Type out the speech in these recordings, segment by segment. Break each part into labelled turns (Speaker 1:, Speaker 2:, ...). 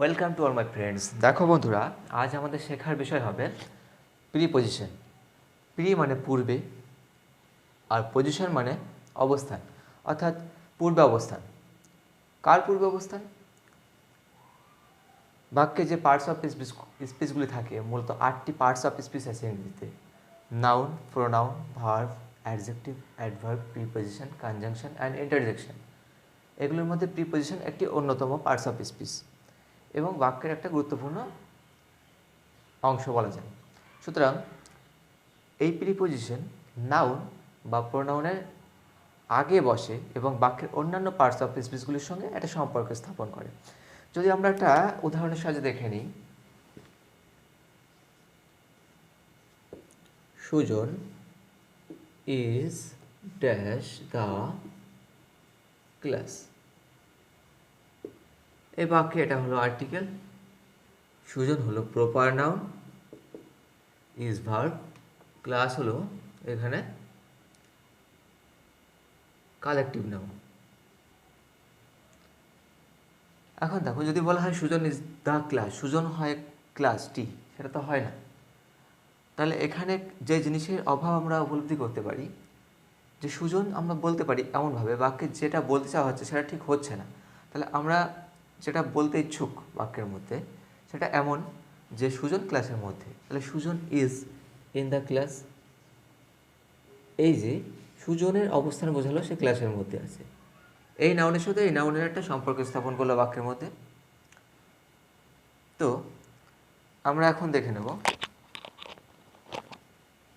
Speaker 1: Welcome to all my friends. দেখো বন্ধুরা, আজ আমাদের শেখার বিষয় হবে প্রিপজিশন। প্রি মানে পূর্বে, আর পজিশন মানে অবস্থান, অর্থাৎ পূর্বে অবস্থান। কার পূর্বে অবস্থান? বাক্যে যে পার্টস অফ স্পিচগুলি থাকে, মূলত 8টি পার্টস অফ স্পিচ আছে ইংরেজিতে: noun, pronoun, verb, adjective, adverb, preposition, conjunction and interjection. এগুলোর মধ্যে প্রিপজিশন একটি অন্যতম পার্টস অফ স্পিচ এবং বাক্যের একটা গুরুত্বপূর্ণ অংশ বলা যায়। সুতরাং এই প্রিপজিশন নাউন বা প্রোনাউনের আগে বসে এবং বাক্যের অন্যান্য পার্টস অফ স্পিচগুলির সঙ্গে একটা সম্পর্ক স্থাপন করে। যদি আমরা একটা উদাহরণের সাহায্যে দেখে নিই, Sujan is dash the class. এই বাক্যে এটা হলো আর্টিকেল, সুজন হলো proper noun, is verb, class হলো এখানে কালেকটিভ নাউন। এখন দেখো, যদি বলা হয় Sujan is the class, Sujan হয় ক্লাসটি, সেটা তো হয় না। তাহলে এখানে যে জিনিসের অভাব আমরা উপলব্ধি করতে পারি, যে সুজন আমরা বলতে পারি এমনভাবে বাক্যে যেটা বলতে চাওয়া হচ্ছে সেটা ঠিক হচ্ছে না। তাহলে আমরা যেটা বলতে ইচ্ছুক বাক্যের মধ্যে সেটা এমন যে সুজন ক্লাসের মধ্যে, তাহলে Sujan is in the class. এই যে সুজনের অবস্থান বোঝালো সে ক্লাসের মধ্যে আছে, এই নাউনের সাথে এই নাউনের একটা সম্পর্ক স্থাপন করলো বাক্যের মধ্যে। তো আমরা এখন দেখে নেব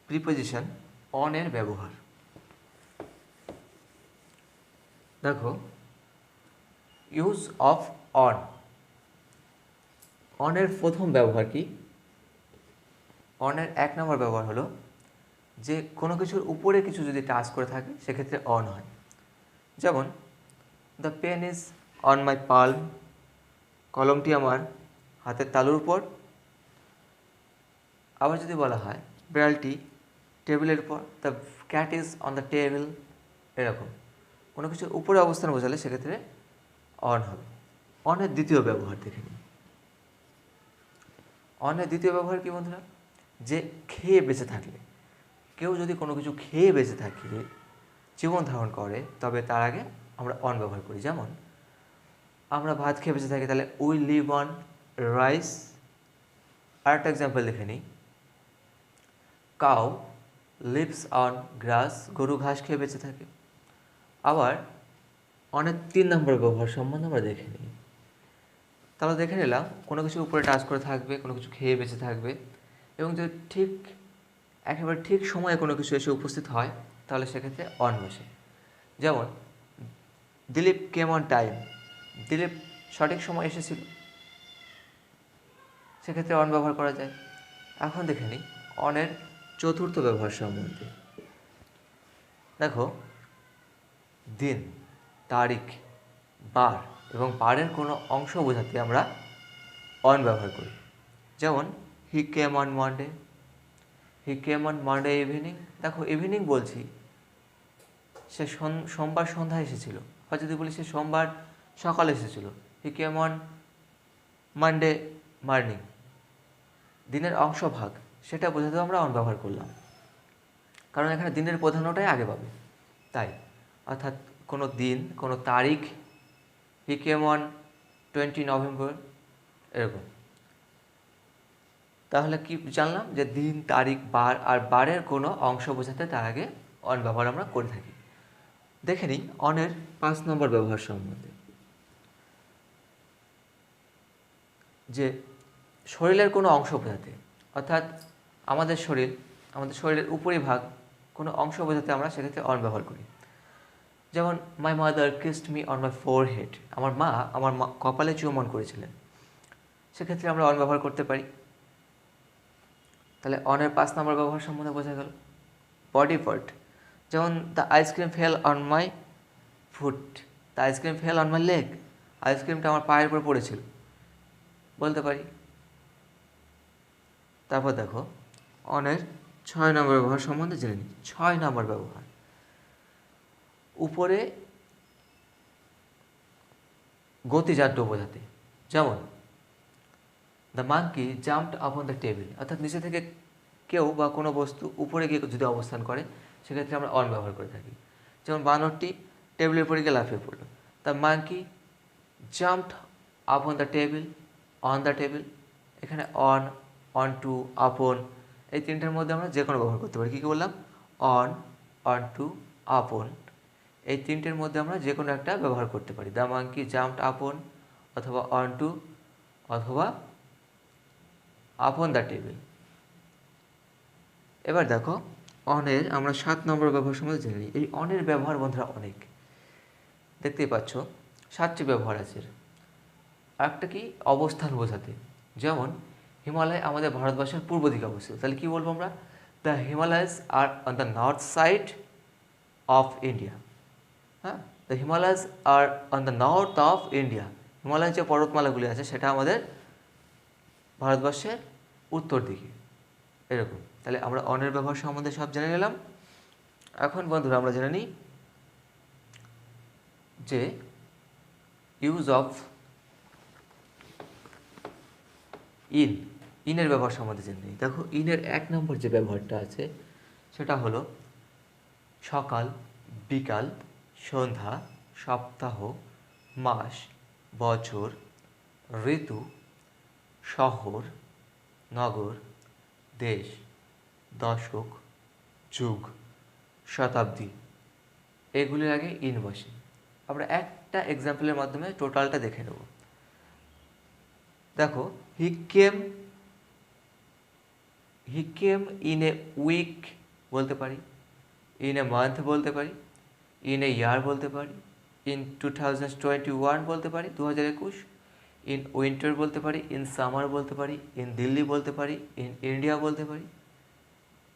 Speaker 1: প্রিপজিশন অন এর ব্যবহার। দেখো, ইউজ অফ অন। অনের প্রথম ব্যবহার কি? অনের 1 নম্বর ব্যবহার হলো যে কোনো কিছুর উপরে কিছু যদি টাচ করে থাকে সেক্ষেত্রে অন হয়। যেমন the pen is on my palm, কলমটি আমার হাতের তালুর উপর। আবার যদি বলা হয় বিড়ালটি টেবিলের উপর, the cat is on the table, এরকম কোনো কিছুর উপরে অবস্থান বোঝালে সেক্ষেত্রে অন হবে। অনের দ্বিতীয় ব্যবহার দেখে নিই। অনের দ্বিতীয় ব্যবহার কি বন্ধুরা? যে খেয়ে বেঁচে থাকলে, কেউ যদি কোনো কিছু খেয়ে বেঁচে থাকে, জীবন ধারণ করে, তবে তার আগে আমরা অন ব্যবহার করি। যেমন আমরা ভাত খেয়ে বেঁচে থাকি, তাহলে উই লিভ অন রাইস। আরেকটা এক্সাম্পল দেখে নিই, কাউ লিভস অন গ্রাস, গরু ঘাস খেয়ে বেঁচে থাকে। আবার অনেক 3 নম্বর ব্যবহার সম্বন্ধে আমরা দেখে নিই। তাহলে দেখে নিলাম কোনো কিছুর উপরে টাচ করে থাকবে, কোনো কিছু খেয়ে বেঁচে থাকবে, এবং যদি ঠিক একেবারে ঠিক সময়ে কোনো কিছু এসে উপস্থিত হয় তাহলে সেক্ষেত্রে অন বসে। যেমন দিলীপ কেম অন টাইম, দিলীপ সঠিক সময় এসেছিল, সেক্ষেত্রে অন ব্যবহার করা যায়। এখন দেখে নিই অনের চতুর্থ ব্যবহার সম্বন্ধে। দেখো, দিন, তারিখ, বার এবং বারের কোনো অংশ বোঝাতে আমরা অন ব্যবহার করি। যেমন he came on Monday, he came on Monday evening. দেখো, ইভিনিং বলছি, সে সোমবার সন্ধ্যায় এসেছিল। বা যদি বলি সে সোমবার সকালে এসেছিল, হি কেম অন মানডে মর্নিং, দিনের অংশভাগ সেটা বোঝাতে আমরা অন ব্যবহার করলাম, কারণ এখানে দিনের প্রাধান্যটাই আগে পাবে তাই। অর্থাৎ কোনো দিন, কোনো তারিখ, হি কেম অন 20 নভেম্বর, এরকম। তাহলে কি জানলাম? যে দিন, তারিখ, বার আর বারের কোনো অংশ বোঝাতে তার আগে অন ব্যবহার আমরা করে থাকি। দেখে নিই অনের 5 নম্বর ব্যবহার সম্বন্ধে। যে শরীরের কোনো অংশ বোঝাতে, অর্থাৎ আমাদের শরীরের উপরিভাগ কোনো অংশ বোঝাতে আমরা সেক্ষেত্রে অন ব্যবহার করি। যেমন my mother kissed me on my forehead, আমার মা আমার কপালে চুম্বন করেছিলেন, সেক্ষেত্রে আমরা অন ব্যবহার করতে পারি। তাহলে অনের 5 নম্বর ব্যবহার সম্বন্ধে বোঝা গেল। বডি পার্ট, যেমন the ice cream fail on my foot, the ice cream fail on my leg, আইসক্রিমটা আমার পায়ের উপর পড়েছিল, বলতে পারি। তারপর দেখো অনের 6 নম্বর ব্যবহার সম্বন্ধে জেনে নিই। 6 নম্বর ব্যবহার, উপরে গতিজাত বোঝাতে। যেমন the monkey jumped upon the table, অর্থাৎ নিচে থেকে কেউ বা কোনো বস্তু উপরে গিয়ে যদি অবস্থান করে সেক্ষেত্রে আমরা অন ব্যবহার করে থাকি। যেমন বানরটি টেবিলের উপরে গিয়ে লাফিয়ে পড়লো, the monkey jumped upon the table, on the table. এখানে অন, অন টু, আপন, এই তিনটার মধ্যে আমরা যে কোনো ব্যবহার করতে পারি। কী কী বললাম? অন টু, আপন, এই তিনটের মধ্যে আমরা যে কোনো একটা ব্যবহার করতে পারি। দ্য মাঙ্কি জাম্পড আপন, অথবা অন টু, অথবা আপন দ্য টেবিল। এবার দেখো অনের আমরা 7 নম্বর ব্যবহার সম্বন্ধে জেনে নিই। এই অনের ব্যবহার বন্ধুরা অনেক, দেখতেই পাচ্ছ 7টি ব্যবহার আছে। একটা কি? অবস্থান বোঝাতে। যেমন হিমালয় আমাদের ভারতবর্ষের পূর্ব দিকে অবস্থিত, তাহলে কি বলবো আমরা? The Himalayas are on the north side of India. হ্যাঁ, the Himalayas are on the north of India. হিমালয়ের যে পর্বতমালাগুলি আছে সেটা আমাদের ভারতবর্ষের উত্তর দিকে, এরকম। তাহলে আমরা অনের ব্যবহার সম্বন্ধে সব জেনে নিলাম। এখন বন্ধুরা আমরা জেনে নিই যে ইউজ অফ ইনের ব্যবহার সম্বন্ধে জেনে নিই। দেখো ইনের 1 নম্বর যে ব্যবহারটা আছে সেটা হলো সকাল, বিকাল, সন্ধ্যা, সপ্তাহ, মাস, বছর, ঋতু, শহর, নগর, দেশ, দশক, যুগ, শতাব্দী, এগুলির আগে ইন বসে। আমরা একটা এক্সাম্পলের মাধ্যমে টোটালটা দেখে নেব। দেখো হি কেম ইন এ উইক বলতে পারি, ইন এ মান্থ বলতে পারি, ইন এ ইয়ার বলতে পারি, ইন 2021 বলতে পারি, 2021, ইন উইন্টার বলতে পারি, ইন সামার বলতে পারি, ইন দিল্লি বলতে পারি, ইন ইন্ডিয়া বলতে পারি।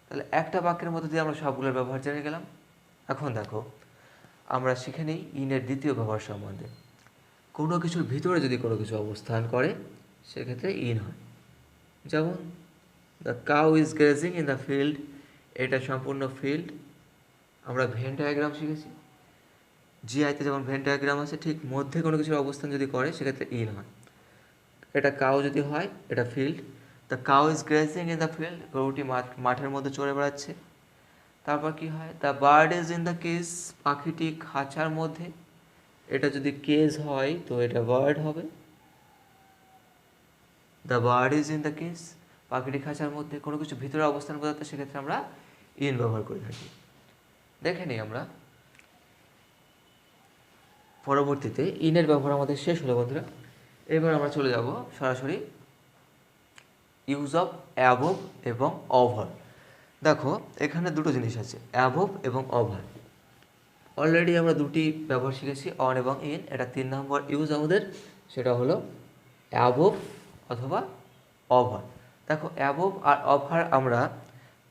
Speaker 1: তাহলে একটা বাক্যের মধ্যে দিয়ে আমরা সবগুলোর ব্যবহার জেনে গেলাম। এখন দেখো আমরা শিখে নিই ইনের দ্বিতীয় ব্যবহার সম্বন্ধে। কোনো কিছুর ভিতরে যদি কোনো কিছু অবস্থান করে সেক্ষেত্রে ইন হয়। যেমন the cow is grazing in the field, এটা সম্পূর্ণ ফিল্ড। আমরা ভেন ডায়াগ্রাম শিখেছি, জিআইতে যেমন ভেন ডায়াগ্রাম আছে, ঠিক মধ্যে কোনো কিছুর অবস্থান যদি করে সেক্ষেত্রে ইন হয়। এটা কাউ যদি হয় এটা field, the cow is grazing in the field, গরুটি মাঠের মধ্যে চড়ে বেড়াচ্ছে। তারপর কি হয়? The bird is in the cage, পাখিটি খাঁচার মধ্যে, এটা যদি কেজ হয় তো এটা বার্ড হবে। The bird is in the cage, পাখিটি খাঁচার মধ্যে, কোনো কিছু ভিতরে অবস্থান বোঝাতে সেক্ষেত্রে আমরা ইন ব্যবহার করে থাকি। দেখে নিই আমরা পরবর্তীতে ইনের ব্যবহার আমাদের শেষ হলো বন্ধুরা। এবার আমরা চলে যাব সরাসরি ইউজ অফ অ্যাবভ এবং ওভার। দেখো এখানে দুটো জিনিস আছে, অ্যাবভ এবং ওভার। অলরেডি আমরা দুটি ব্যবহার শিখেছি, অন এবং ইন। এটা 3 নম্বর ইউজ আমাদের, সেটা হলো অ্যাবভ অথবা ওভার। দেখো অ্যাবভ আর ওভার আমরা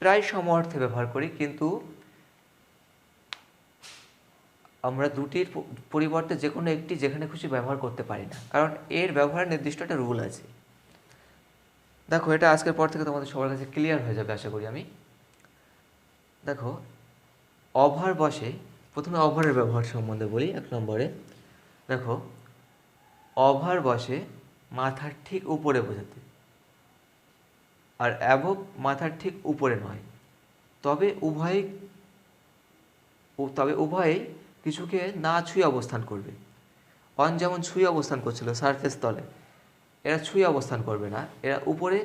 Speaker 1: প্রায় সমার্থে ব্যবহার করি, কিন্তু আমরা দুটির পরিবর্তে যে কোনো একটি যেখানে খুশি ব্যবহার করতে পারি না, কারণ এর ব্যবহারের নির্দিষ্ট একটা রুল আছে। দেখো এটা আজকের পর থেকে তোমাদের সবার কাছে ক্লিয়ার হয়ে যাবে আশা করি আমি। দেখো ওভার বসে, প্রথমে ওভারের ব্যবহার সম্বন্ধে বলি 1 নম্বরে। দেখো ওভার বসে মাথার ঠিক উপরে বোঝাতে, আর অ্যাবভ মাথার ঠিক উপরে নয়। তবে উভয়েই কিছুকে না ছুঁয়ে অবস্থান করবে। অন যেমন ছুঁয়ে অবস্থান করছিল সারফেস তলে, এরা ছুঁয়ে অবস্থান করবে না, এরা উপরে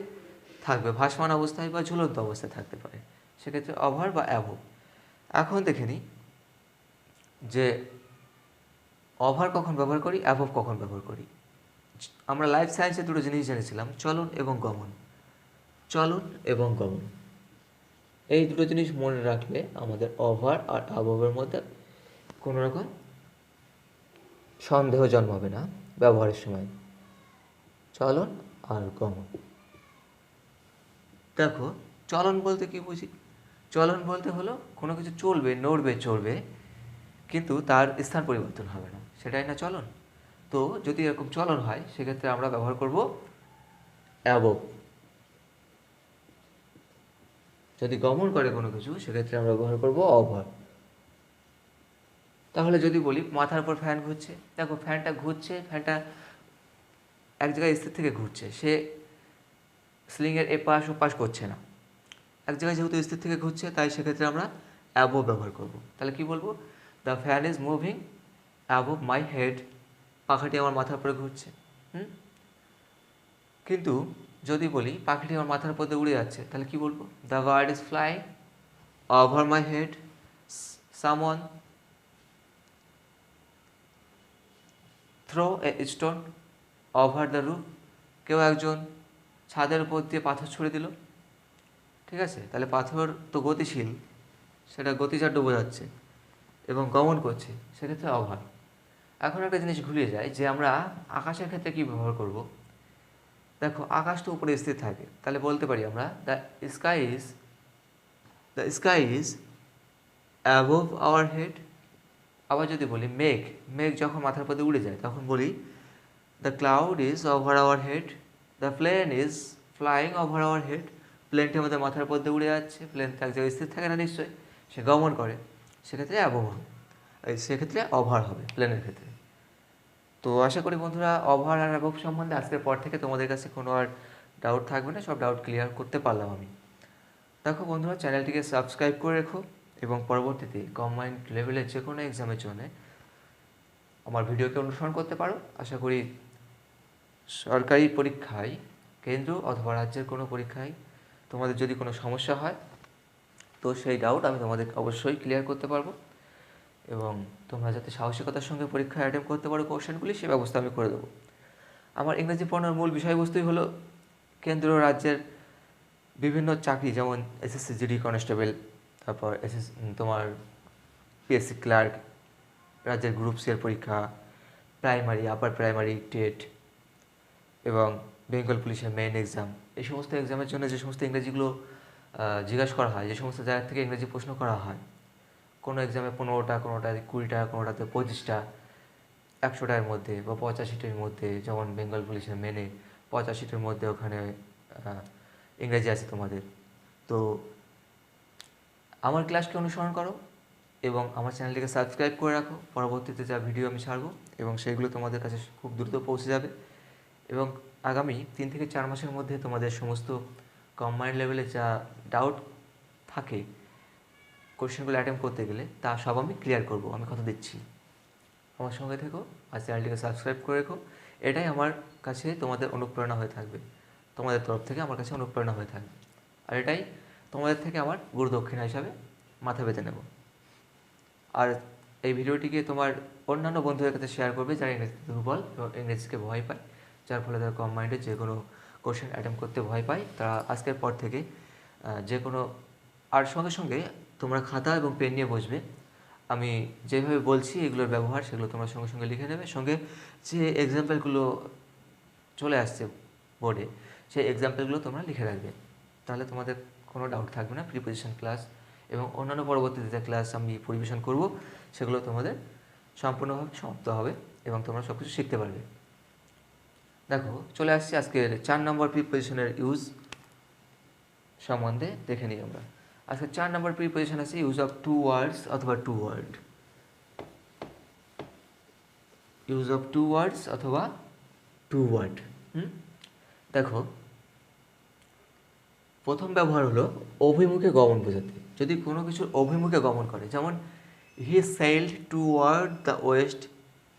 Speaker 1: থাকবে, ভাসমান অবস্থায় বা ঝুলন্ত অবস্থায় থাকতে পারে, সেক্ষেত্রে ওভার বা অ্যাবভ। এখন দেখে নিই যে ওভার কখন ব্যবহার করি, অ্যাবভ কখন ব্যবহার করি। আমরা লাইফ সায়েন্সে দুটো জিনিস জেনেছিলাম, চলন এবং গমন। চলন এবং গমন, এই দুটো জিনিস মনে রাখলে আমাদের ওভার আর অ্যাবভের মধ্যে কোনো রকম সন্দেহ জন্মাবে না ব্যবহারের সময়। চলন আর গমন। দেখো চলন বলতে কি বুঝি? চলন বলতে হলো কোনো কিছু চলবে, নড়বে, চড়বে, কিন্তু তার স্থান পরিবর্তন হবে না, সেটাই না চলন। তো যদি এরকম চলন হয় সেক্ষেত্রে আমরা ব্যবহার করব অ্যাবভ। যদি গমন করে কোনো কিছু সেক্ষেত্রে আমরা ব্যবহার করব ওভার। তাহলে যদি বলি মাথার উপর ফ্যান ঘুরছে, দেখো ফ্যানটা ঘুরছে, ফ্যানটা এক জায়গায় স্থির থেকে ঘুরছে, সে সিলিংয়ের এপাশ ওপাশ করছে না, এক জায়গায় যেহেতু স্থির থেকে ঘুরছে, তাই সেক্ষেত্রে আমরা অ্যাবোভ ব্যবহার করব। তাহলে কি বলবো? The fan is moving above my head, পাখাটি আমার মাথার উপরে ঘুরছে। কিন্তু যদি বলি পাখিটি আমার মাথার উপর দিয়ে উড়ে যাচ্ছে, তাহলে কি বলবো? The bird is flying over my head, someone throw a stone over the roof, কেউ একজন ছাদের উপর দিয়ে পাথর ছুঁড়ে দিল। ঠিক আছে, তাহলে পাথর তো গতিশীল, সেটা গতিজাড্য বোঝাচ্ছে এবং গমন করছে, সেক্ষেত্রে ওভার। এখন একটা জিনিস ঘুরিয়ে যায় যে আমরা আকাশের ক্ষেত্রে কী ব্যবহার করব। দেখো, আকাশ তো উপরে স্থির থাকে, তাহলে বলতে পারি আমরা the sky is above our head. আবার যদি বলি মেঘ, মেঘ যখন মাথার উপর দিয়ে উড়ে যায়, তখন বলি the cloud is over our head, the plane is flying over our head. প্লেনটি আমাদের মাথার উপর দিয়ে উড়ে যাচ্ছে, প্লেন তো এক জায়গায় স্থির থাকে না নিশ্চয়ই, সে গমন করে, সেক্ষেত্রে অ্যাবোভ হবে, সেক্ষেত্রে ওভার হবে প্লেনের ক্ষেত্রে। তো আশা করি বন্ধুরা ওভার আর অ্যাবোভ সম্বন্ধে আজকের পর থেকে তোমাদের কাছে কোনো আর ডাউট থাকবে না, সব ডাউট ক্লিয়ার করতে পারলাম আমি। দেখো বন্ধুরা, চ্যানেলটিকে সাবস্ক্রাইব করে রেখো এবং পরবর্তীতে কম্বাইন্ড লেভেলের যে কোনো এক্সামের জন্য আমার ভিডিওকে অনুসরণ করতে পারো। আশা করি সরকারি পরীক্ষায়, কেন্দ্র অথবা রাজ্যের কোনো পরীক্ষায় তোমাদের যদি কোনো সমস্যা হয়, তো সেই ডাউট আমি তোমাদের অবশ্যই ক্লিয়ার করতে পারবো এবং তোমরা যাতে সাহসিকতার সঙ্গে পরীক্ষায় অ্যাটেম্প করতে পারো কোশ্চেনগুলি, সে ব্যবস্থা আমি করে দেবো। আমার ইংরেজি পড়ানোর মূল বিষয়বস্তুই হলো কেন্দ্র রাজ্যের বিভিন্ন চাকরি, যেমন এসএসসি জিডি কনস্টেবল, তারপর তোমার পিএসসি ক্লার্ক, রাজ্যের গ্রুপ সি এর পরীক্ষা, প্রাইমারি, আপার প্রাইমারি, টেট এবং বেঙ্গল পুলিশের মেইন এক্সাম। এই সমস্ত এক্সামের জন্য যে সমস্ত ইংরেজিগুলো জিজ্ঞাসা করা হয়, যে সমস্ত জায়গা থেকে ইংরেজি প্রশ্ন করা হয়, কোনো এক্সামে 15টা, কোনোটা 20টা, কোনোটাতে 25টা, 100টার মধ্যে বা 85টির মধ্যে, যেমন বেঙ্গল পুলিশের মেনে 85টির মধ্যে ওখানে ইংরেজি আছে তোমাদের। তো আমার ক্লাসকে অনুসরণ করো এবং আমার চ্যানেলটিকে সাবস্ক্রাইব করে রাখো। পরবর্তীতে যা ভিডিও আমি ছাড়বো এবং সেগুলো তোমাদের কাছে খুব দ্রুত পৌঁছে যাবে এবং আগামী 3 থেকে 4 মাসের মধ্যে তোমাদের সমস্ত কম্বাইন্ড লেভেলে যা ডাউট থাকে কোশ্চেনগুলো অ্যাটেম্প করতে গেলে, তা সব আমি ক্লিয়ার করব, আমি কথা দিচ্ছি। আমার সঙ্গে থেকো আর চ্যানেলটিকে সাবস্ক্রাইব করে রেখো। এটাই আমার কাছে তোমাদের অনুপ্রেরণা হয়ে থাকবে, তোমাদের তরফ থেকে আমার কাছে অনুপ্রেরণা হয়ে থাকবে, আর এটাই তোমাদের থেকে আমার গুরু দক্ষিণা হিসাবে মাথা পেতে নেব। আর এই ভিডিওটিকে তোমার অন্যান্য বন্ধুদের কাছে শেয়ার করবে যারা ইংরেজিতে দুর্বল এবং ইংরেজিকে ভয় পায়, যার ফলে তারা কম্বাইন্ডে যে কোনো কোশ্চেন অ্যাটেম্প করতে ভয় পায়, তারা আজকের পর থেকে যে কোনো, আর সঙ্গে সঙ্গে তোমরা খাতা এবং পেন নিয়ে বসবে। আমি যেভাবে বলছি এগুলোর ব্যবহার, সেগুলো তোমরা সঙ্গে সঙ্গে লিখে নেবে, সঙ্গে যে এক্সাম্পলগুলো চলে আসছে বোর্ডে, সেই এক্সাম্পলগুলো তোমরা লিখে রাখবে। তাহলে তোমাদের কোনো ডাউট থাকবে না। প্রিপোজিশন ক্লাস এবং অন্যান্য পরবর্তীতে যে ক্লাস আমি পরিবেশন করব, সেগুলো তোমাদের সম্পূর্ণভাবে সমাপ্ত হবে এবং তোমরা সব কিছু শিখতে পারবে। দেখো, চলে আসছি আজকের 4 নম্বর প্রিপোজিশনের ইউজ সম্বন্ধে দেখে নিই আমরা। আজকে 4 নম্বর প্রিপোজিশন আছে ইউজ অফ টু ওয়ার্ডস অথবা toward. Use of towards অথবা টু ওয়ার্ড। দেখো, প্রথম ব্যবহার হলো অভিমুখে গমন বোঝাতে। যদি কোনো কিছুর অভিমুখে গমন করে, যেমন হি সেইলড টুওয়ার্ড দ্য ওয়েস্ট।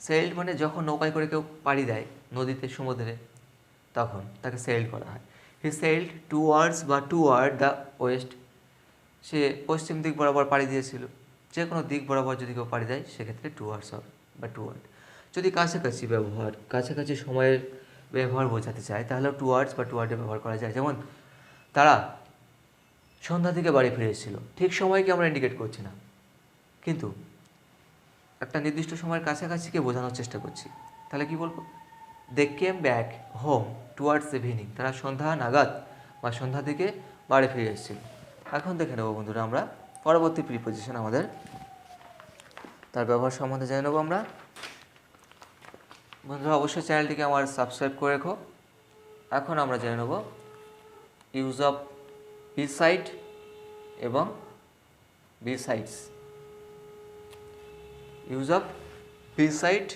Speaker 1: সেইলড মানে যখন নৌকায় করে কেউ পাড়ি দেয় নদীতে, সমুদ্রে, তখন তাকে সেইলড করা হয়। হি সেইলড টুওয়ার্ডস বা টুওয়ার্ড দ্য ওয়েস্ট, সে পশ্চিম দিক বরাবর পাড়ি দিয়েছিল। যে কোনো দিক বরাবর যদি কেউ পাড়ি দেয়, সেক্ষেত্রে টুওয়ার্ডস হবে বা টুওয়ার্ড। যদি কাছাকাছি ব্যবহার, কাছাকাছি সময়ের ব্যবহার বোঝাতে চায়, তাহলে টুওয়ার্ডস বা টুওয়ার্ডে ব্যবহার করা যায়। যেমন তারা সন্ধ্যা থেকে বাড়ি ফিরে এসেছিল, ঠিক সময়কে আমরা ইন্ডিকেট করছি না, কিন্তু একটা নির্দিষ্ট সময়ের কাছাকাছিকে বোঝানোর চেষ্টা করছি। তাহলে কি বলবো? They came back home towards evening, তারা সন্ধ্যা নাগাদ বা সন্ধ্যা থেকে বাড়ি ফিরে এসেছিল। এখন দেখে নেবো বন্ধুরা আমরা পরবর্তী প্রিপোজিশন আমাদের, তার ব্যবহার সম্বন্ধে জেনে নেবো আমরা। বন্ধুরা অবশ্যই চ্যানেলটিকে আমার সাবস্ক্রাইব করে রেখো। এখন আমরা জেনে নেব ইউজ অফ বিসাইড এবং বিসাইডস। ইউজ অফ বিসাইড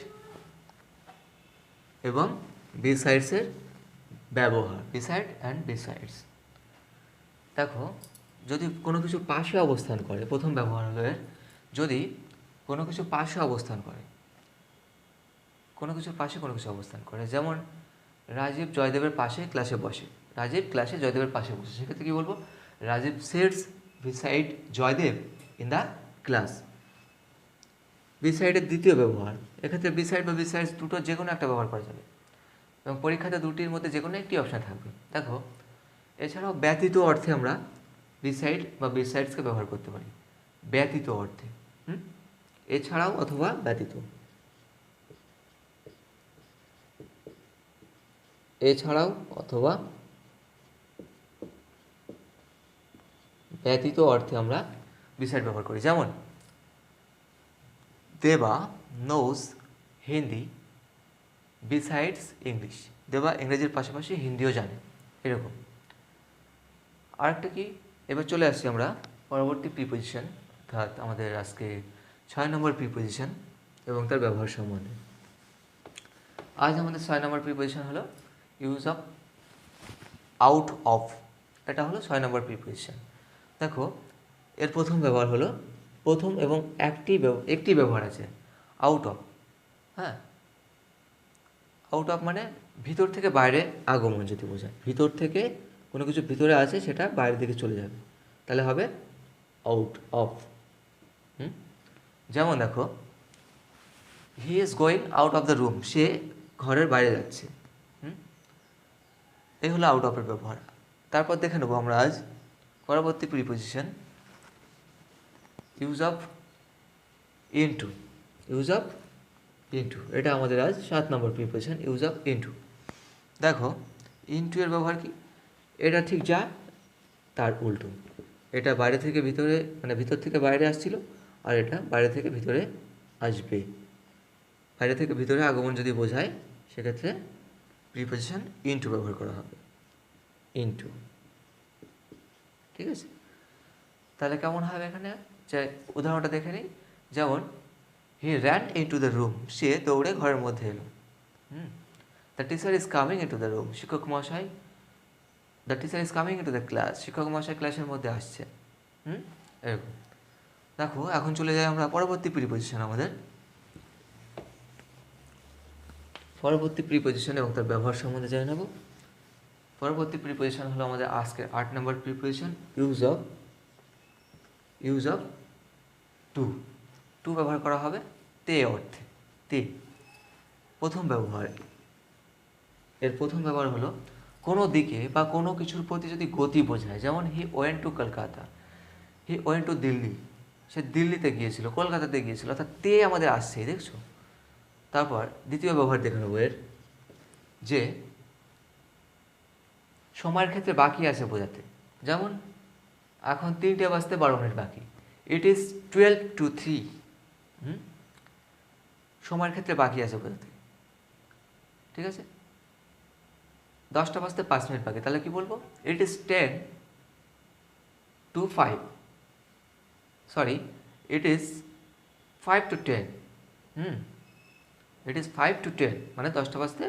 Speaker 1: এবং বিসাইডসের ব্যবহার, বিসাইড অ্যান্ড বিসাইডস। দেখো, যদি কোনো কিছু পাশে অবস্থান করে, প্রথম ব্যবহার হলো এর, যদি কোনো কিছু পাশে অবস্থান করে, কোনো কিছুর পাশে কোনো কিছু অবস্থান করে, যেমন রাজীব জয়দেবের পাশে ক্লাসে বসে, রাজীব ক্লাসে জয়দেবের পাশে বসে, সেক্ষেত্রে কী বলবো? Rajiv sits beside Jaydev in the class. বিসাইডের দ্বিতীয় ব্যবহার, এক্ষেত্রে বিসাইড বা বিসাইডস দুটো যে কোনো একটা ব্যবহার করা যাবে এবং পরীক্ষাতে দুটির মধ্যে যে কোনো একটি অপশান থাকবে। দেখো, এছাড়াও ব্যতীত অর্থে আমরা বিসাইড বা বিসাইডসকে ব্যবহার করতে পারি, ব্যতীত অর্থে। এছাড়াও অথবা ব্যতীত, এছাড়াও অথবা ব্যতীত অর্থে আমরা বিসাইড ব্যবহার করি। যেমন দেবা নোজ হিন্দি বিসাইডস ইংলিশ, দেবা ইংরেজির পাশাপাশি হিন্দিও জানে, এরকম। আরেকটা কি, এবার চলে আসছি আমরা পরবর্তী প্রিপোজিশন, অর্থাৎ আমাদের আজকে 6 নম্বর প্রিপোজিশন এবং তার ব্যবহার সম্বন্ধে। আজ আমাদের 6 নম্বর প্রিপোজিশন হলো ইউজ অফ আউট অফ। এটা হলো 6 নম্বর প্রিপোজিশন। দেখো, এর প্রথম ব্যবহার হলো, প্রথম এবং একটি ব্যবহার আছে, আউট অফ। হ্যাঁ, আউট অফ মানে ভিতর থেকে বাইরে আগমন যদি বোঝায়, ভিতর থেকে কোনো কিছু ভিতরে আছে সেটা বাইরের দিকে চলে যাবে, তাহলে হবে আউট অফ। যেমন দেখো, he is going out of the room, সে ঘরের বাইরে যাচ্ছে। এই হলো আউট অফের ব্যবহার। তারপর দেখে নেবো আমরা আজ পরবর্তী preposition use of into. Use of into, এটা আমাদের আজ 7 নম্বর প্রিপোজিশন, ইউজ অফ ইনটু। দেখো, ইনটু এর ব্যবহার কি? এটা ঠিক যা তার উল্টো, এটা বাইরে থেকে ভিতরে, মানে ভিতর থেকে বাইরে আসছিল, আর এটা বাইরে থেকে ভিতরে আসবে। বাইরে থেকে ভিতরে আগমন যদি বোঝায় সেক্ষেত্রে প্রিপোজিশন ইনটু ব্যবহার করা হবে, ইনটু। ঠিক আছে, তাহলে কেমন হবে এখানে, যে উদাহরণটা দেখে নিই। যেমন he ran into the room, সে দৌড়ে ঘরের মধ্যে এলো। The teacher is coming into the room, শিক্ষক মশাই, the teacher is coming into the class, শিক্ষক মশাই ক্লাসের মধ্যে আসছে। এরকম। দেখো, এখন চলে যাই আমরা পরবর্তী প্রিপোজিশন, আমাদের পরবর্তী প্রিপোজিশন এবং তার ব্যবহার সম্বন্ধে জেনে নেব। পরবর্তী প্রিপোজিশন হলো আমাদের আজকের 8 নম্বর preposition, use of to. To ব্যবহার করা হবে তে অর্থে, তে। প্রথম ব্যবহার, এর প্রথম ব্যবহার হলো কোনো দিকে বা কোনো কিছুর প্রতি যদি গতি বোঝায়, যেমন he went to Kolkata, he went to Delhi, সে দিল্লিতে গিয়েছিল, কলকাতাতে গিয়েছিল, অর্থাৎ তে আমাদের আসছে, দেখছো। তারপর দ্বিতীয় ব্যবহার দেখে নেবো এর, যে সময়ের ক্ষেত্রে বাকি আছে বোঝাতে, যেমন এখন 3টে বাজতে 12 মিনিট বাকি, ইট ইজ 12 to 3। সময়ের ক্ষেত্রে বাকি আছে বোঝাতে, ঠিক আছে। 10টা বাজতে 5 মিনিট বাকি, তাহলে কি বলবো? It is 10 to 5, sorry, it is 5 to 10। It is 5 to 10, মানে 10টা বাজতে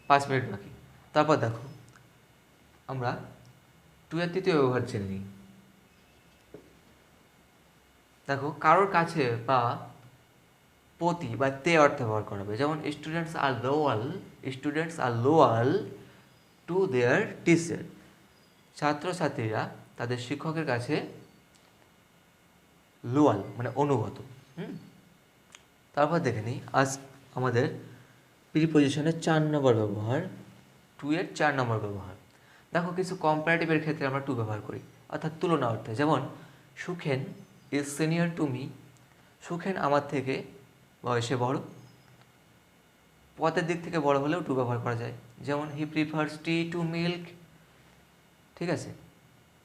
Speaker 1: 5 মিনিট বাকি। তারপর দেখো, আমরা টু এর তৃতীয় ব্যবহার জেনে নিই। দেখো, কারোর কাছে বা প্রতি বা তে অর্থে ব্যবহার করা হবে, যেমন students are loyal to their teacher, ছাত্রছাত্রীরা তাদের শিক্ষকের কাছে লোয়াল মানে অনুগত। তারপর দেখে নিই আজ আমাদের প্রিপোজিশনের 4 নম্বর ব্যবহার, টু এর 4 নম্বর ব্যবহার। দেখো, কিছু কম্পারেটিভের ক্ষেত্রে আমরা টু ব্যবহার করি, অর্থাৎ তুলনা অর্থে। যেমন Sukhen is senior to me, Sukhen আমার থেকে বয়সে বড়। পদের দিক থেকে বড় হলেও টু ব্যবহার করা যায়, যেমন he prefers tea to milk. ঠিক আছে,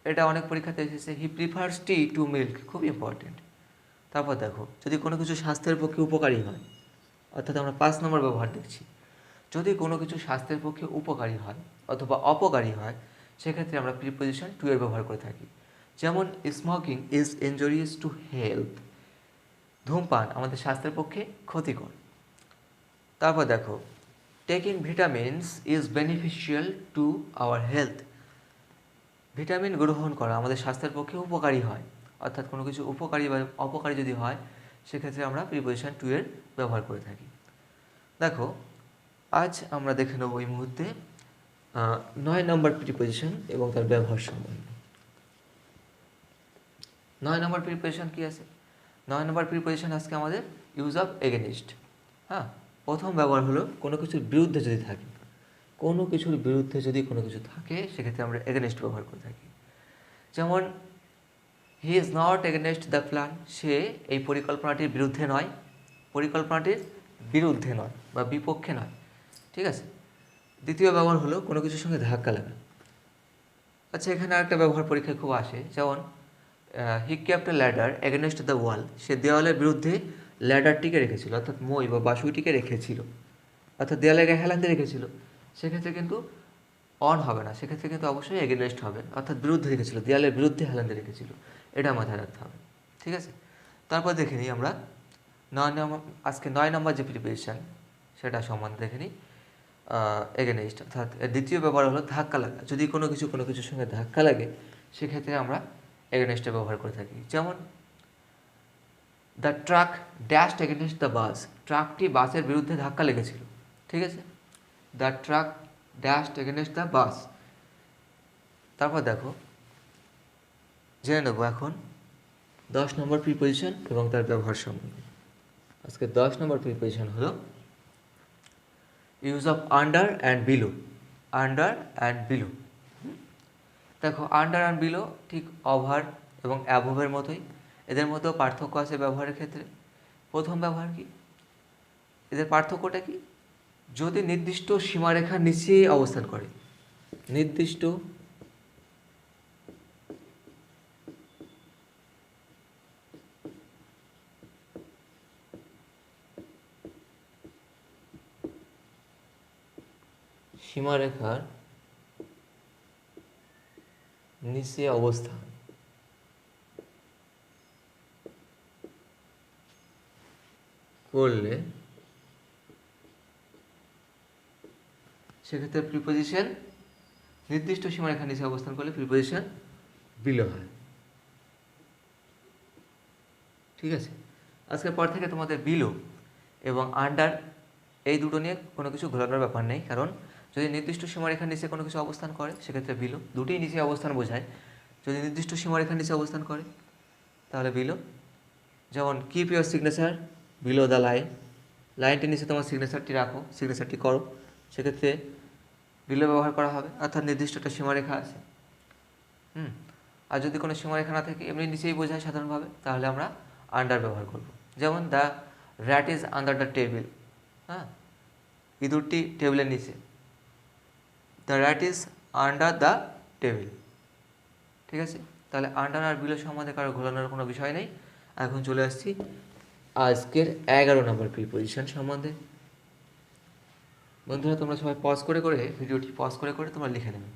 Speaker 1: এটা অনেক পরীক্ষাতে এসেছে, he prefers tea to milk, খুব ইম্পর্টেন্ট। তারপর দেখো, যদি কোনো কিছু স্বাস্থ্যের পক্ষে উপকারী হয়, অর্থাৎ আমরা 5 নম্বর ব্যবহার দেখছি, যদি কোনো কিছু স্বাস্থ্যের পক্ষে উপকারী হয় অথবা অপকারী হয়, সেক্ষেত্রে আমরা প্রিপোজিশন টু এর ব্যবহার করে থাকি। যেমন smoking is injurious to health, ধূমপান আমাদের স্বাস্থ্যের পক্ষে ক্ষতিকর। তারপর দেখো, taking vitamins is beneficial to our health. Vitamin গ্রহণ করা আমাদের স্বাস্থ্যের পক্ষে উপকারী হয়, অর্থাৎ কোনো কিছু উপকারী বা অপকারী যদি হয় সেক্ষেত্রে আমরা প্রিপোজিশন টু এর ব্যবহার করে থাকি। দেখো, আজ আমরা দেখে নেব এই মুহূর্তে 9 নম্বর প্রিপোজিশন এবং তার ব্যবহার সম্বন্ধে। 9 নম্বর প্রিপোজিশন কী আছে? 9 নম্বর প্রিপোজিশন আজকে আমাদের ইউজ অফ এগেনিস্ট। হ্যাঁ, প্রথম ব্যবহার হলো কোনো কিছুর বিরুদ্ধে যদি থাকে, কোনো কিছুর বিরুদ্ধে যদি কোনো কিছু থাকে সেক্ষেত্রে আমরা এগেনিস্ট ব্যবহার করে থাকি। যেমন he is not against the plan, সে এই পরিকল্পনাটির বিরুদ্ধে নয়, পরিকল্পনাটির বিরুদ্ধে নয় বা বিপক্ষে নয়। ঠিক আছে। দ্বিতীয় ব্যবহার হলো কোনো কিছুর সঙ্গে ধাক্কা লাগা। আচ্ছা, এখানে আরেকটা ব্যবহার পরীক্ষায় খুব আসে, যেমন he kept a ladder against the wall, সে দেওয়ালের বিরুদ্ধে ল্যাডারটিকে রেখেছিল, অর্থাৎ মই বা বাসুইটিকে রেখেছিল, অর্থাৎ দেওয়ালের গায়ে হেলান দিয়ে রেখেছিল। সেক্ষেত্রে কিন্তু অন হবে না, সেক্ষেত্রে কিন্তু অবশ্যই এগেনস্ট হবে, অর্থাৎ বিরুদ্ধে রেখেছিল, দেওয়ালের বিরুদ্ধে হেলান দিয়ে রেখেছিল, এটা মাথায় রাখতে হবে। ঠিক আছে। তারপর দেখে নিই আমরা আজকে 9 নম্বর যে প্রিপোজিশন সেটা সম্বন্ধে দেখে নিই। এগেনস্ট অর্থাৎ দ্বিতীয় ব্যবহার হলো ধাক্কা লাগা। যদি কোনো কিছুর সঙ্গে ধাক্কা লাগে সেক্ষেত্রে আমরা এগেনস্টে ব্যবহার করে থাকি। যেমন the truck dashed against the bus, ট্রাকটি বাসের বিরুদ্ধে ধাক্কা লেগেছিল। ঠিক আছে। The truck dashed against the bus. তারপর দেখো, জেনে নেবো এখন 10 নম্বর প্রিপোজিশন এবং তার ব্যবহার সম্বন্ধে। আজকে 10 নম্বর প্রিপোজিশন হলো use of under and below. Under and below. দেখো, আন্ডার অ্যান্ড বিলো ঠিক ওভার এবং অ্যাবোভের মতোই, এদের মধ্যেও পার্থক্য আছে ব্যবহারের ক্ষেত্রে। প্রথম ব্যবহার কি, এদের পার্থক্যটা কি? যদি নির্দিষ্ট সীমারেখার নিচে অবস্থান করে, নির্দিষ্ট সীমারেখার নিচে অবস্থান করলে সেক্ষেত্রে প্রিপোজিশন নির্দিষ্ট সীমারেখার নিচে অবস্থান করলে প্রিপোজিশন বিলো হয়। ঠিক আছে। আজকের পর থেকে তোমাদের বিলো এবং আন্ডার এই দুটো নিয়ে কোনো কিছু ঘোরানোর ব্যাপার নেই, কারণ যদি নির্দিষ্ট সীমারেখার নিচে কোনো কিছু অবস্থান করে সেক্ষেত্রে বিলো, দুটোই নিচে অবস্থান বোঝায়। যদি নির্দিষ্ট সীমারেখার নিচে অবস্থান করে তাহলে বিলো। যেমন keep your signature below the line, লাইনটির নিচে তোমার সিগনেচারটি রাখো, সিগনেচারটি করো, সেক্ষেত্রে বিলো ব্যবহার করা হবে, অর্থাৎ নির্দিষ্ট একটা সীমারেখা আছে। আর যদি কোনো সীমারেখা না থাকে, এমনি নিচেই বোঝায় সাধারণভাবে, তাহলে আমরা আন্ডার ব্যবহার করব। যেমন the rat is under the table, হ্যাঁ, ইঁদুরটি টেবিলের নিচে, the rat is under the table. ঠিক আছে। তাহলে আন্ডার আর বিলো সম্বন্ধে কারো ঘোরানোর কোনো বিষয় নেই। এখন চলে আসছি আজকের 11 নম্বর প্রিপোজিশন সম্বন্ধে। বন্ধুরা, তোমরা সবাই পজ করে করে ভিডিওটি পজ করে করে তোমরা লিখে নেবে।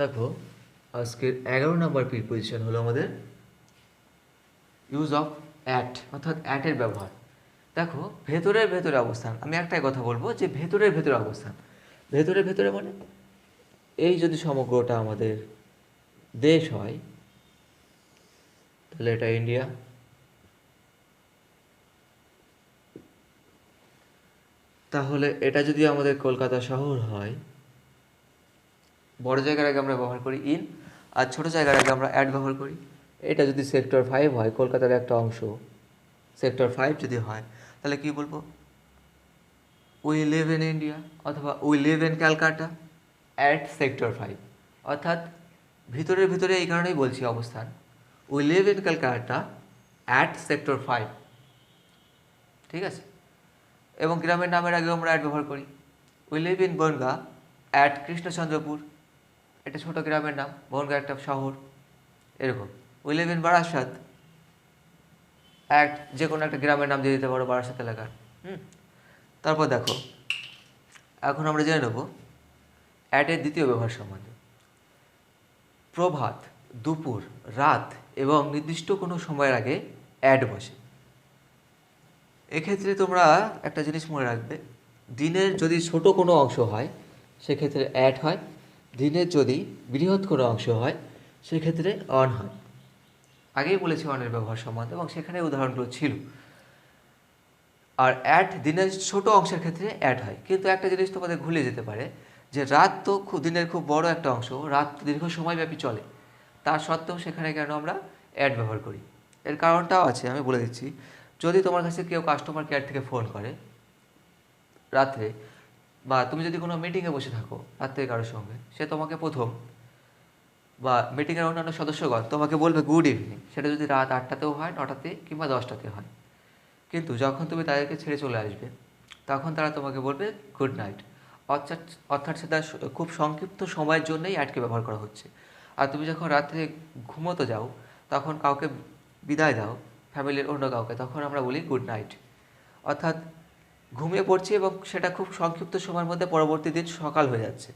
Speaker 1: দেখো, আজকের 11 নম্বর প্রিপোজিশন হলো আমাদের ইউজ অফ অ্যাট, অর্থাৎ অ্যাটের ব্যবহার। দেখো, ভেতরে অবস্থান, আমি একটাই কথা বলবো যে ভেতরে অবস্থান। ভেতরে মানে এই যদি সমগ্রটা আমাদের দেশ হয় তাহলে এটা ইন্ডিয়া, তাহলে এটা যদি আমাদের কলকাতা শহর হয়, বড় জায়গার আগে আমরা ব্যবহার করি ইন, আর ছোট জায়গার আগে আমরা অ্যাট ব্যবহার করি। এটা যদি সেক্টর 5 হয়, কলকাতার একটা অংশ সেক্টর 5 যদি হয়, তাহলে কি বলবো? উই লিভ ইন ইন্ডিয়া, অথবা we live in Calcutta at sector 5, অর্থাৎ ভিতরে এই কারণেই বলছি অবস্থান। We live in Calcutta at sector 5। ঠিক আছে। এবং গ্রামের নামের আগেও আমরা অ্যাট ব্যবহার করি। We live in Bangaon at Krishnachandrapur, এটা ছোটো গ্রামের নাম, বনগাঁ একটা শহর। এরকম we live in Barasat at যে কোনো একটা গ্রামের নাম দিয়ে দিতে পারো বারাসাত এলাকার। তারপর দেখো, এখন আমরা জেনে নেব অ্যাটের দ্বিতীয় ব্যবহার সম্বন্ধে। প্রভাত, দুপুর, রাত এবং নির্দিষ্ট কোনো সময়ের আগে অ্যাড বসে। এক্ষেত্রে তোমরা একটা জিনিস মনে রাখবে, দিনের যদি ছোট কোনো অংশ হয় সেক্ষেত্রে অ্যাট হয়, দিনের যদি বৃহৎ কোনো অংশ হয় সেক্ষেত্রে অন হয়। আগেই বলেছি অনের ব্যবহার সম্বন্ধে এবং সেখানে উদাহরণগুলো ছিল। আর অ্যাট দিনের ছোট অংশের ক্ষেত্রে অ্যাড হয়। কিন্তু একটা জিনিস তোমাদের ভুলে যেতে পারে যে রাত তো দিনের খুব বড় একটা অংশ, রাত দীর্ঘ সময়ব্যাপী চলে, তা সত্ত্বেও সেখানে কেন আমরা অ্যাড ব্যবহার করি? এর কারণটাও আছে, আমি বলে দিচ্ছি। যদি তোমার কাছে কেউ কাস্টমার কেয়ার থেকে ফোন করে রাত্রে, বা তুমি যদি কোনো মিটিংয়ে বসে থাকো রাত্রে কারোর সঙ্গে, সে তোমাকে প্রথম, বা মিটিংয়ের অন্যান্য সদস্যগণ তোমাকে বলবে গুড ইভিনিং, সেটা যদি রাত 8টাতেও হয়, 9টাতে কিংবা 10টাতে হয়। কিন্তু যখন তুমি তাদেরকে ছেড়ে চলে আসবে তখন তারা তোমাকে বলবে গুড নাইট। অর্থাৎ অর্থাৎ সেটা খুব সংক্ষিপ্ত সময়ের জন্যই অ্যাডকে ব্যবহার করা হচ্ছে। আর তুমি যখন রাত্রে ঘুমোতে যাও, তখন কাউকে বিদায় দাও, ফ্যামিলির অন্য কাউকে, তখন আমরা বলি গুড নাইট। অর্থাৎ ঘুমিয়ে পড়ছি এবং সেটা খুব সংক্ষিপ্ত সময়ের মধ্যে পরবর্তী দিন সকাল হয়ে যাচ্ছে,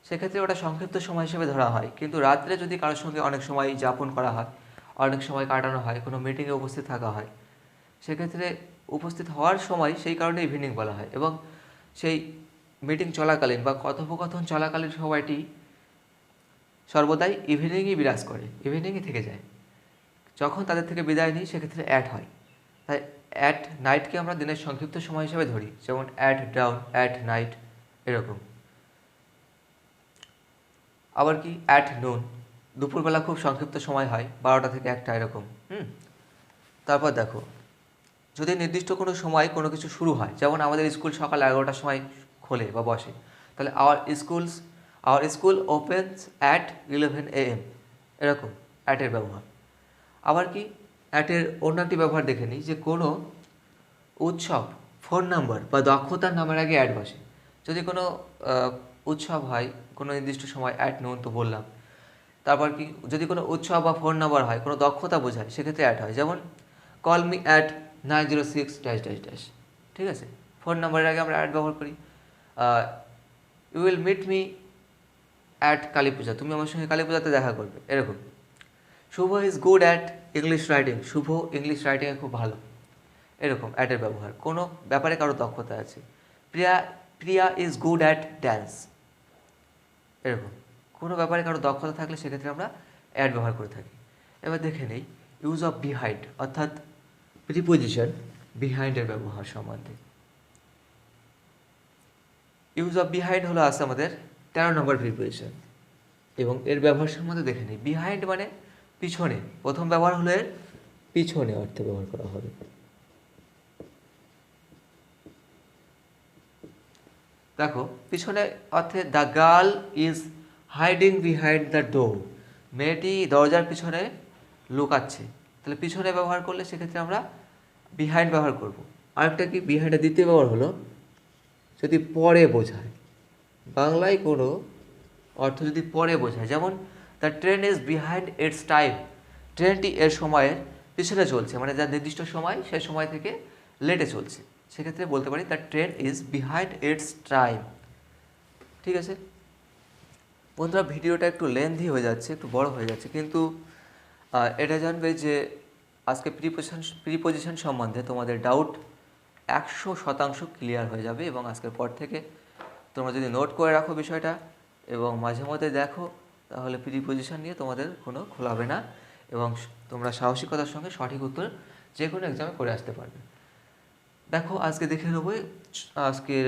Speaker 1: সেক্ষেত্রে ওটা সংক্ষিপ্ত সময় হিসেবে ধরা হয়। কিন্তু রাত্রে যদি কারোর সঙ্গে অনেক সময় যাপন করা হয়, অনেক সময় কাটানো হয়, কোনো মিটিংয়ে উপস্থিত থাকা হয়, সেক্ষেত্রে উপস্থিত হওয়ার সময় সেই কারণে ইভিনিং বলা হয়। এবং সেই মিটিং চলাকালীন বা কথোপকথন চলাকালীন সময়টি সর্বদাই ইভিনিংই বিরাজ করে, ইভিনিংই থেকে যায়। যখন তাদের থেকে বিদায় নিই সেক্ষেত্রে অ্যাট হয়। তাই অ্যাট নাইটকে আমরা দিনের সংক্ষিপ্ত সময় হিসেবে ধরি, যেমন অ্যাট ডাউন, অ্যাট নাইট, এরকম। আবার কি অ্যাট নুন, দুপুরবেলা খুব সংক্ষিপ্ত সময় হয়, 12টা থেকে 1টা, এরকম। তারপর দেখো, যদি নির্দিষ্ট কোনো সময় কোনো কিছু শুরু হয়, যেমন আমাদের স্কুল সকাল 11টার সময় খোলে বা বসে, তাহলে our school opens at 11 AM, এরকম অ্যাটের ব্যবহার। আবার কি অ্যাটের অন্য একটি ব্যবহার দেখে নিই, যে কোনো উৎসব, ফোন নাম্বার বা দক্ষতার নামের আগে অ্যাড বসে। যদি কোনো উৎসব হয় কোনো নির্দিষ্ট সময়, অ্যাট নুন তো বললাম। তারপর কি যদি কোনো উৎসব বা ফোন নাম্বার হয়, কোনো দক্ষতা বোঝায়, সেক্ষেত্রে অ্যাড হয়, যেমন call me at 906 dash dash dash. ঠিক আছে, ফোন নাম্বারের আগে আমরা অ্যাড ব্যবহার করি। You will meet me at Kali Puja, তুমি আমার সঙ্গে কালী পূজাতে দেখা করবে, এরকম। Shubho is good at English writing, Shubho English রাইটিংয়ে খুব ভালো, এরকম অ্যাটের ব্যবহার। কোনো ব্যাপারে কারো দক্ষতা আছে। প্রিয়া প্রিয়া ইজ গুড অ্যাট ড্যান্স, এরকম। কোনো ব্যাপারে কারো দক্ষতা থাকলে সেক্ষেত্রে আমরা অ্যাড ব্যবহার করে থাকি। এবার দেখে নেই ইউজ অফ বিহাইন্ড, অর্থাৎ প্রিপোজিশন বিহাইন্ডের ব্যবহার সম্বন্ধে। ইউজ অফ বিহাইন্ড হলো আছে আমাদের 13 নম্বর প্রিপোজিশন, এবং এর ব্যবহার সম্বন্ধে দেখে নিই। বিহাইন্ড মানে পিছনে, প্রথম ব্যবহার হলো এর পিছনে অর্থে ব্যবহার করা হবে। দেখো, পিছনে অর্থে the girl is hiding behind the door, মেয়েটি দরজার পিছনে লুকাচ্ছে। তাহলে পিছনে ব্যবহার করলে সেক্ষেত্রে আমরা বিহাইন্ড ব্যবহার করব। আরেকটা কি, বিহাইন্ডের দ্বিতীয় ব্যবহার হলো যদি পরে বোঝায়, বাংলায় কোনো অর্থ যদি পরে বোঝায়, যেমন the train is behind it's time, ট্রেনটি এর সময়ের পিছনে চলছে, মানে যা নির্দিষ্ট সময় সে সময় থেকে লেটে চলছে, সেক্ষেত্রে বলতে পারি the train is behind it's time. ঠিক আছে বন্ধুরা, ভিডিওটা একটু লেন্থি হয়ে যাচ্ছে, একটু বড় হয়ে যাচ্ছে, কিন্তু এটা জানবে যে আজকে প্রিপোজিশন সম্বন্ধে তোমাদের ডাউট 100% ক্লিয়ার হয়ে যাবে। এবং আজকের পর থেকে তোমরা যদি নোট করে রাখো বিষয়টা এবং মাঝে মধ্যে দেখো, তাহলে প্রিপোজিশন নিয়ে তোমাদের কোনো খোলাবে না, এবং তোমরা সাহসিকতার সঙ্গে সঠিক উত্তর যে কোনো এক্সামে করে আসতে পারবে। দেখো, আজকে দেখে নেবো আজকের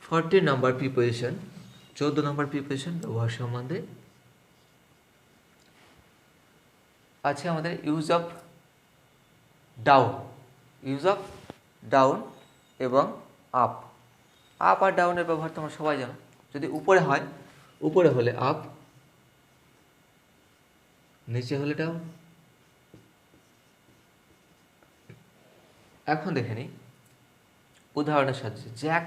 Speaker 1: 14 নম্বর প্রিপোজিশন, 14 নম্বর প্রিপোজিশন ব্যবহার সম্বন্ধে আছে আমাদের use of down, use of down এবং আপ। আপ আর ডাউনের ব্যবহার তোমরা সবাই জানো। যদি উপরে হয়, উপরে হলে আপ, নিচে হলে ডাউন। এখন দেখে নিই উদাহরণের সাহায্যে। Jack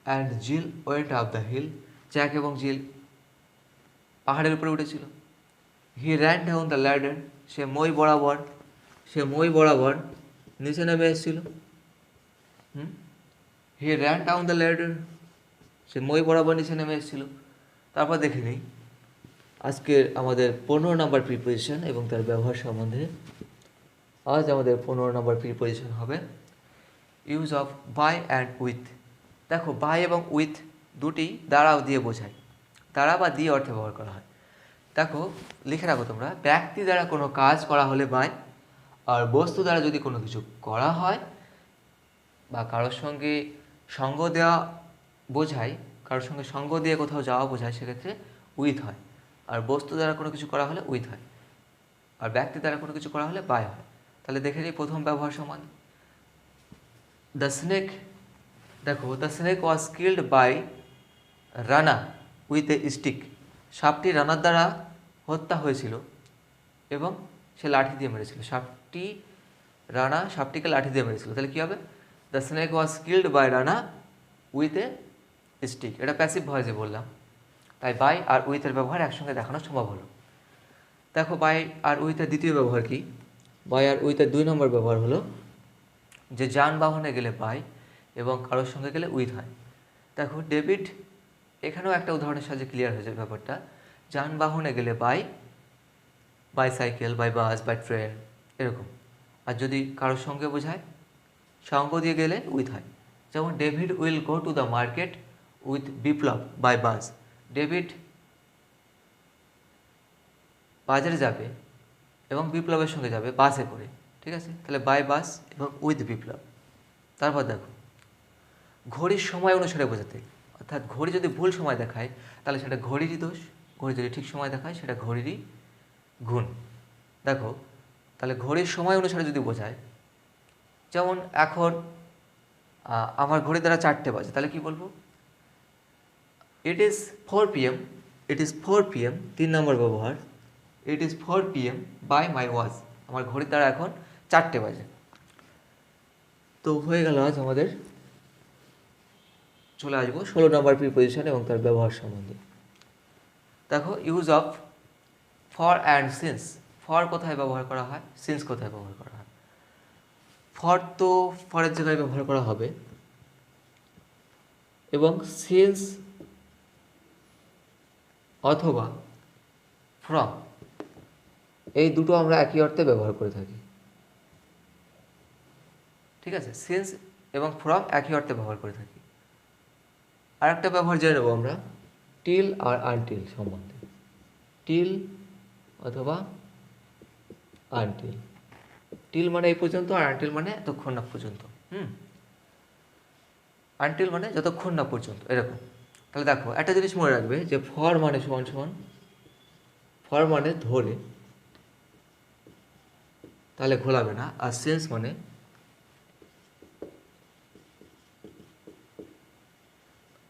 Speaker 1: and Jill went up the hill, Jack এবং জিল পাহাড়ের উপরে উঠেছিল। He ran down the ladder, সে মই বরাবর নিচে নেমে এসেছিল। He ran down the ladder, সে মই বরাবর নিচে নেমে এসেছিল। তারপর দেখে নিই আজকের আমাদের 15 নম্বর প্রিপোজিশন এবং তার ব্যবহার সম্বন্ধে। আজ আমাদের 15 নম্বর প্রিপোজিশন হবে use of by and with. দেখো বাই এবং উইথ দুটি দ্বারা দিয়ে বোঝায়, দ্বারা বা দিয়ে অর্থে ব্যবহার করা হয়। দেখো লিখে রাখো তোমরা, ব্যক্তি দ্বারা কোনো কাজ করা হলে বাই, আর বস্তু দ্বারা যদি কোনো কিছু করা হয় বা কারোর সঙ্গে সঙ্গ দেওয়া বোঝায়, কারোর সঙ্গে সঙ্গ দিয়ে কোথাও যাওয়া বোঝায়, সেক্ষেত্রে উইথ হয়। আর বস্তু দ্বারা কোনো কিছু করা হলে উইথ হয়, আর ব্যক্তি দ্বারা কোনো কিছু করা হলে বাই হয়। তাহলে দেখে নিই প্রথম ব্যবহার সমান। দ্য স্নেক, দেখো the snake was killed by Rana with a stick. সাপটি রানার দ্বারা হত্যা হয়েছিল এবং সে লাঠি দিয়ে মেরেছিল। রানা সাপটিকে লাঠি দিয়ে মেরেছিল। তাহলে কী হবে? The snake was killed by Rana with a stick. এটা প্যাসিভ ভয়েসে বললাম, তাই বাই আর উইথের ব্যবহার একসঙ্গে দেখানো সম্ভব হলো। দেখো বাই আর উইথের দ্বিতীয় ব্যবহার কি? বাই আর উইথের 2 নম্বর ব্যবহার হলো যে যানবাহনে গেলে বাই এবং কারোর সঙ্গে গেলে উইথ হয়। দেখো ডেভিড, এখানেও একটা উদাহরণের সাহায্যে ক্লিয়ার হয়ে যায় ব্যাপারটা। যানবাহনে গেলে by, bicycle, by bus, by train এরকম। আর যদি কারোর সঙ্গে বোঝায়, সঙ্গ দিয়ে গেলে উইথ হয়। যেমন David will go to the market with Biplab by bus. David বাজারে যাবে এবং বিপ্লবের সঙ্গে যাবে বাসে করে, ঠিক আছে? তাহলে বাই বাস এবং উইথ বিপ্লব। তারপর দেখো ঘড়ির সময় অনুসারে বোঝাতে, অর্থাৎ ঘড়ি যদি ভুল সময় দেখায় তাহলে সেটা ঘড়িরই দোষ, ঘড়ি যদি ঠিক সময় দেখায় সেটা ঘড়িরই গুণ। দেখো তাহলে ঘড়ির সময় অনুসারে যদি বোঝায়, যেমন এখন আমার ঘড়ি দ্বারা 4টে বাজে, তাহলে কি বলবো? It is 4 PM, it is 4 PM 3 নম্বর ব্যবহার। It is 4 PM by my watch. আমার ঘড়ির দ্বারা এখন 4টে বাজে। তো হয়ে গেল আজ আমাদের। চলে আসবো 16 নম্বর প্রিপোজিশন এবং তার ব্যবহার সম্বন্ধে। দেখো use of for and since. For কোথায় ব্যবহার করা হয়, সিন্স কোথায় ব্যবহার করা হয়? ফর তো ফরের জায়গায় ব্যবহার করা হবে, এবং সিন্স অথবা ফ্রম এই দুটো আমরা একই অর্থে ব্যবহার করে থাকি, ঠিক আছে? সিন্স এবং ফ্রম একই অর্থে ব্যবহার করে থাকি। আর একটা ব্যবহার জেনে নেবো আমরা টিল আর আনটিল সম্বন্ধে। টিল অথবা আনটিল। টিল মানে এই পর্যন্ত, আর আনটিল মানে এতক্ষণ না পর্যন্ত। আনটিল মানে যতক্ষণ না পর্যন্ত, এরকম। তাহলে দেখো একটা জিনিস মনে রাখবে যে ফর মানে সমান সমান, ফর মানে ধরে, তাহলে ঘোলাবে না। আর সিন্স মানে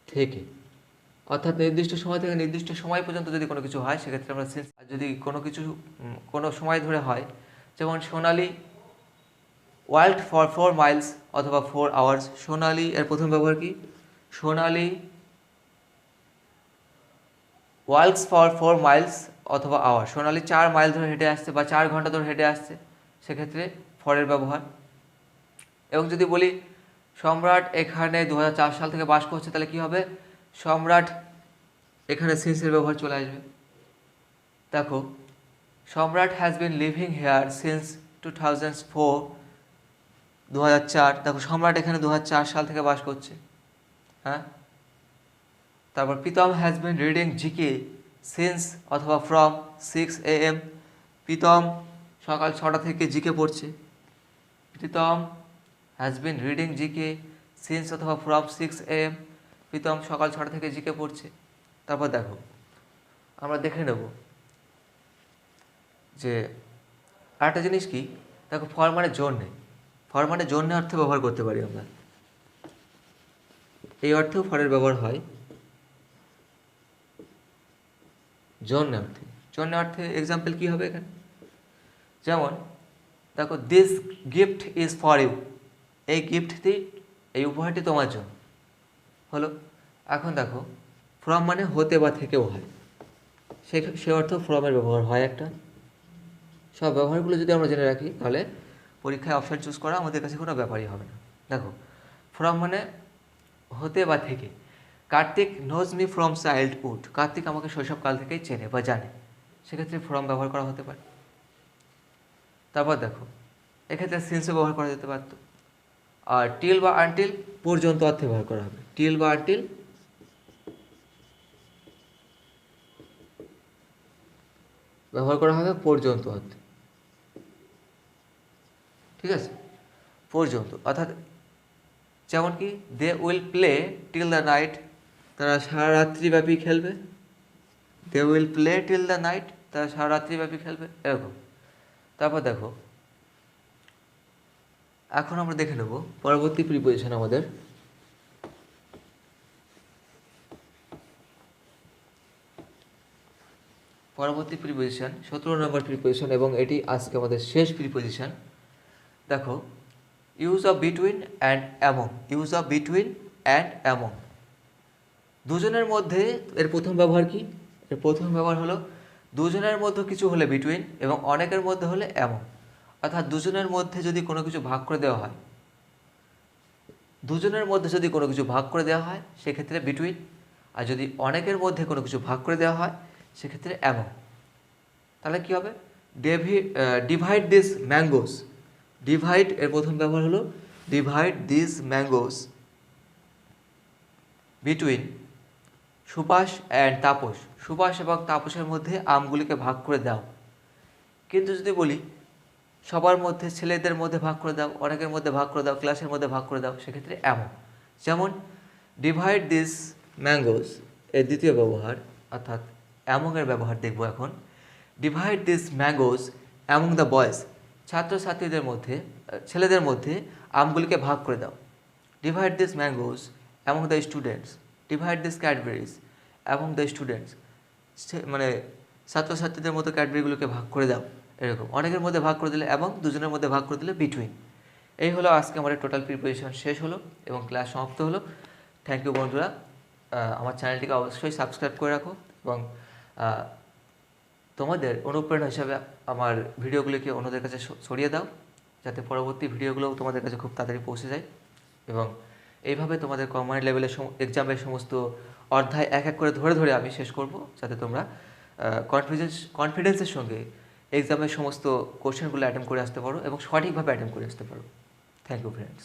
Speaker 1: থেকে, অর্থাৎ নির্দিষ্ট সময় থেকে নির্দিষ্ট সময় পর্যন্ত যদি কোনো কিছু হয় সেক্ষেত্রে আমরা সিন্স। আর যদি কোনো কিছু কোনো সময় ধরে হয়, যেমন সোনালি ওয়ার্ল্ড ফর 4 মাইলস অথবা 4 আওয়ার্স। সোনালি এর প্রথম ব্যবহার কি? সোনালি ওয়ার্ল্ডস ফর 4 মাইলস অথবা আওয়ার। সোনালি 4 মাইল ধরে হেঁটে আসছে বা 4 ঘন্টা ধরে হেঁটে আসছে, সেক্ষেত্রে ফরের ব্যবহার। এবং যদি বলি সম্রাট এখানে 2004 সাল থেকে বাস করছে, তাহলে কি হবে? সম্রাট, এখানে সিন্সের ব্যবহার চলে আসবে। দেখো সম্রাট has been living here since 2004, 2004। দেখো সম্রাট এখানে 2004 সাল থেকে বাস করছে, হ্যাঁ। তারপর Pritam has been reading GK since অথবা ফ্রম 6 AM। প্রীতম সকাল 6টা থেকে জিকে পড়ছে। Pritam has been reading GK since অথবা ফ্রম 6 AM। প্রীতম সকাল 6টা থেকে জিকে পড়ছে। তারপর দেখো আমরা দেখে নেব যে আরেকটা জিনিস কি, দেখো ফর মানে জন্যে। ফর মানে জন্যে অর্থে ব্যবহার করতে পারি আমরা, এই অর্থেও ফরের ব্যবহার হয়। জন্য অর্থে, জন্য অর্থে এক্সাম্পল কী হবে এখানে? যেমন দেখো this gift is for you. এই গিফটটি, এই উপহারটি তোমার জন্য হলো। এখন দেখো ফ্রম মানে হতে বা থেকেও হয়, সে অর্থ ফ্রমের ব্যবহার হয় একটা। সব ব্যবহারগুলো যদি আমরা জেনে রাখি তাহলে পরীক্ষায় অপশান চুজ করা আমাদের কাছে কোনো ব্যাপারই হবে না। দেখো ফ্রম মানে হতে বা থেকে। Kartik nose me from childhood. Kartik আমাকে শৈশবকাল থেকেই চেনে বা জানে, সেক্ষেত্রে ফ্রম ব্যবহার করা হতে পারে। তারপর দেখো এক্ষেত্রে সিন্সও ব্যবহার করা যেতে পারত। আর টিল বা আনটিল পর্যন্ত অর্থে ব্যবহার করা হবে। টিল বা আনটিল ব্যবহার করা হবে পর্যন্ত অর্থে, ঠিক আছে, পর্যন্ত। অর্থাৎ যেমন কি they will play till the night, তারা সারা রাত্রিব্যাপী খেলবে। They will play till the night, তারা সারা রাত্রিব্যাপী খেলবে, এরকম। তারপর দেখো, এখন আমরা দেখে নেব পরবর্তী প্রিপোজিশন আমাদের। পরবর্তী প্রিপোজিশন 17 নম্বর প্রিপোজিশন, এবং এটি আজকে আমাদের শেষ প্রিপোজিশন। দেখো, use of between and among. Use of between and among, দুজনের মধ্যে এর প্রথম ব্যবহার কি? এর প্রথম ব্যবহার হলো দুজনের মধ্যে কিছু হলে বিটুইন, এবং অনেকের মধ্যে হলে অ্যামং। অর্থাৎ দুজনের মধ্যে যদি কোনো কিছু ভাগ করে দেওয়া হয়, দুজনের মধ্যে যদি কোনো কিছু ভাগ করে দেওয়া হয় সেক্ষেত্রে বিটুইন, আর যদি অনেকের মধ্যে কোনো কিছু ভাগ করে দেওয়া হয় সেক্ষেত্রে অ্যামং। তাহলে কী হবে? Divide this mangoes. ডিভাইড এর প্রথম ব্যবহার হলো divide this mangoes between Subhash and Tapas. Subhash এবং তাপসের মধ্যে আমগুলিকে ভাগ করে দাও। কিন্তু যদি বলি সবার মধ্যে, ছেলেদের মধ্যে ভাগ করে দাও, অনেকের মধ্যে ভাগ করে দাও, ক্লাসের মধ্যে ভাগ করে দাও, সেক্ষেত্রে অ্যামং। যেমন ডিভাইড দিস ম্যাঙ্গোস এর দ্বিতীয় ব্যবহার, অর্থাৎ অ্যামংয়ের ব্যবহার দেখব এখন। Divide this mangoes among the boys, ছাত্রছাত্রীদের মধ্যে, ছেলেদের মধ্যে আমগুলিকে ভাগ করে দাও। Divide this mangoes among the students. Divide this Cadbury's among the students, মানে ছাত্রছাত্রীদের মতো ক্যাডবেরিগুলোকে ভাগ করে দাও, এরকম। অনেকের মধ্যে ভাগ করে দিলে এবং দুজনের মধ্যে ভাগ করে দিলে বিটুইন। এই হলো আজকে আমাদের টোটাল প্রিপারেশন শেষ হলো এবং ক্লাস সমাপ্ত হলো। থ্যাংক ইউ বন্ধুরা। আমার চ্যানেলটিকে অবশ্যই সাবস্ক্রাইব করে রাখো এবং তোমাদের অনুপ্রেরণা হিসাবে আমার ভিডিওগুলিকে অন্যদের কাছে ছড়িয়ে দাও, যাতে পরবর্তী ভিডিওগুলো তোমাদের কাছে খুব তাড়াতাড়ি পৌঁছে যায়। এবং এইভাবে তোমাদের কম্বাইন্ড লেভেলের এক্সামের সমস্ত অধ্যায় এক এক করে ধরে ধরে আমি শেষ করব, যাতে তোমরা কনফিডেন্সের সঙ্গে এক্সামের সমস্ত কোশ্চেনগুলো অ্যাটেম্প করে আসতে পারো এবং সঠিকভাবে অ্যাটেম্প করে আসতে পারো। Thank you friends.